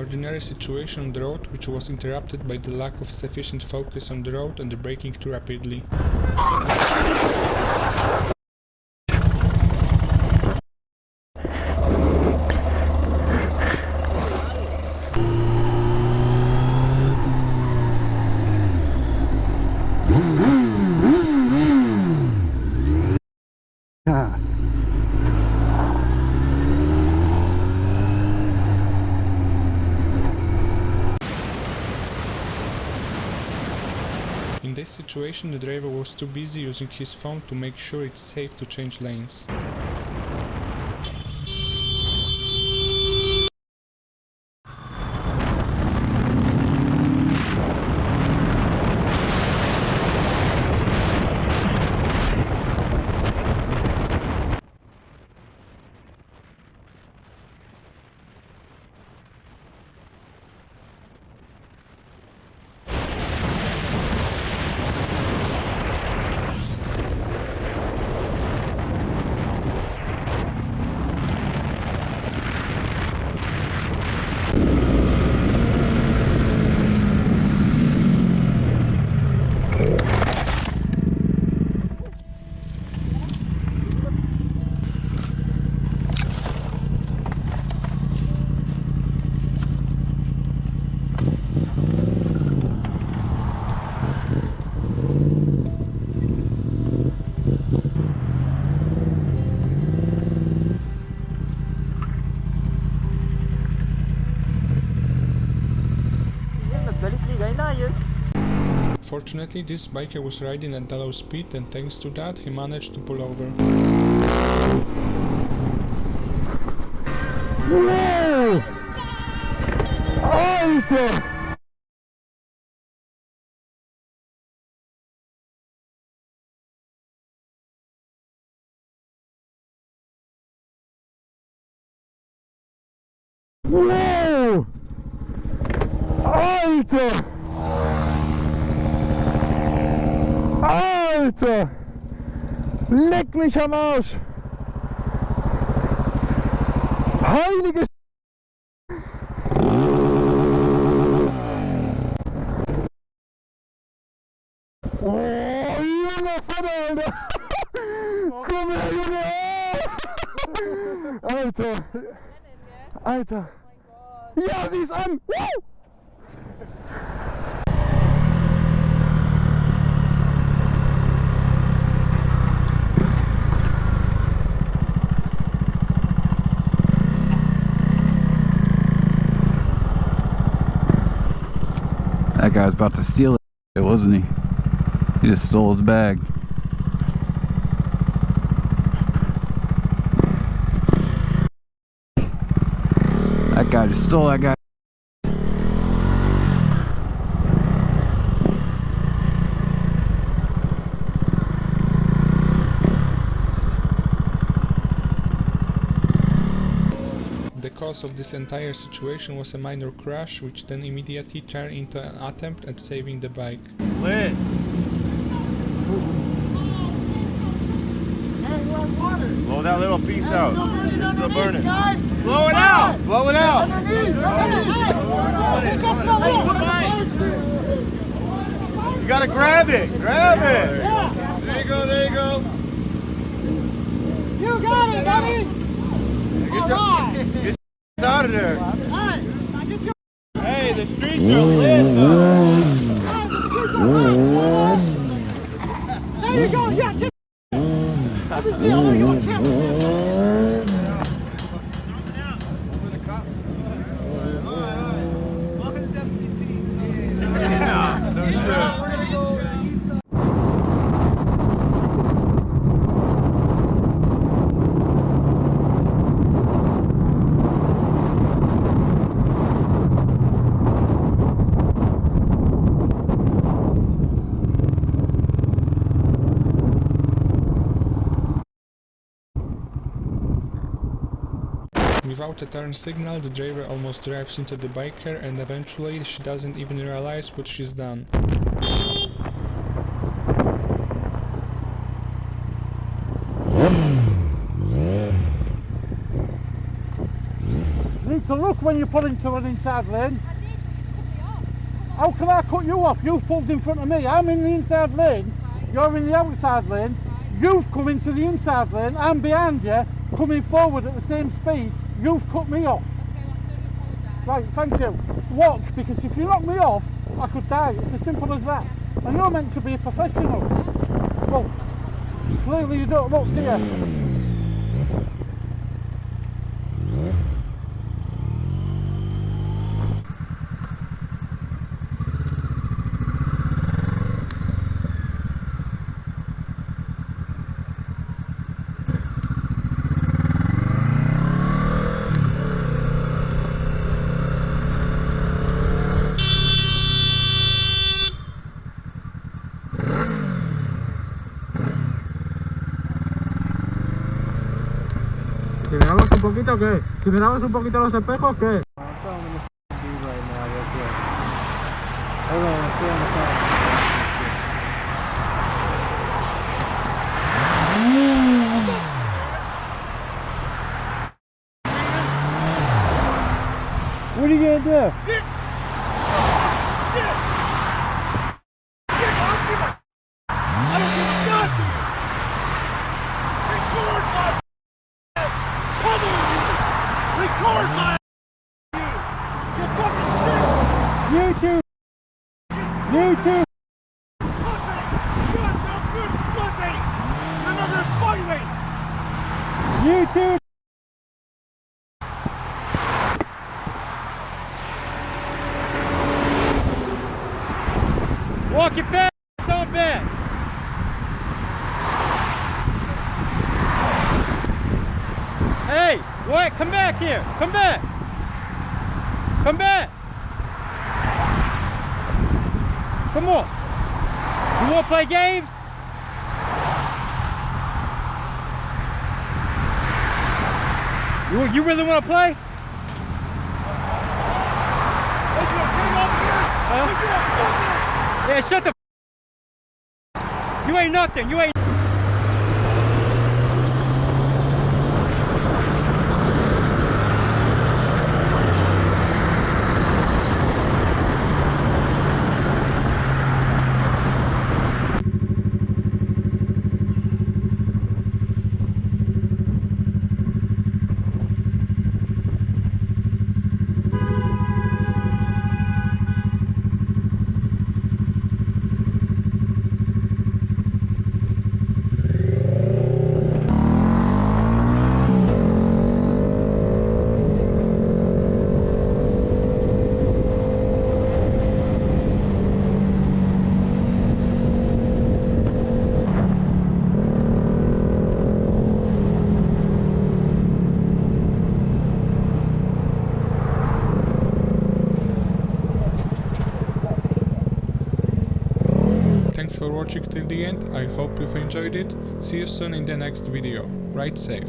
extraordinary situation on the road, which was interrupted by the lack of sufficient focus on the road and the braking too rapidly. In this situation, the driver was too busy using his phone to make sure it's safe to change lanes. Fortunately, this biker was riding at a low speed, and thanks to that, he managed to pull over. Wow! Alter! Wow! Alter! Alter! Leck mich am Arsch! Heilige Oh, Junge Vater, Alter! Komm her, Junge! Alter! Alter! Ja, sieh's an! Woo! That guy was about to steal it, wasn't he? He just stole his bag. That guy just stole that guy. The cause of this entire situation was a minor crash, which then immediately turned into an attempt at saving the bike. Lit. Blow that little piece out. It's still burning. Blow it out! Blow it out! You gotta grab it! Grab it! There you go, there you go. You got it, buddy! Get out of there. Hey, the streets are lit, though. There you go, yeah, get let me see, I'm gonna go attempt. Without a turn signal, the driver almost drives into the biker, and eventually she doesn't even realize what she's done. to look when you pull into an inside lane. I did, but you cut me off. How can I cut you off? You've pulled in front of me. I'm in the inside lane. Right. You're in the outside lane. Right. You've come into the inside lane. I'm behind you, coming forward at the same speed. You've cut me off. Okay, well, I apologise. Right, thank you. Watch, because if you knock me off, I could die. It's as simple as that. And you're meant to be a professional. Well, clearly you don't look, do you? ¿Generamos un poquito o qué? ¿Generamos un poquito los espejos o qué? What are you gonna do? YouTube! YouTube! YouTube! Walk it back, don't back! Hey, what? Come back here! Come back! Come back! Come on! You wanna play games? You really wanna play? Huh? Yeah, shut the f. You ain't nothing, you ain't. Thanks for watching till the end, I hope you've enjoyed it. See you soon in the next video. Ride safe.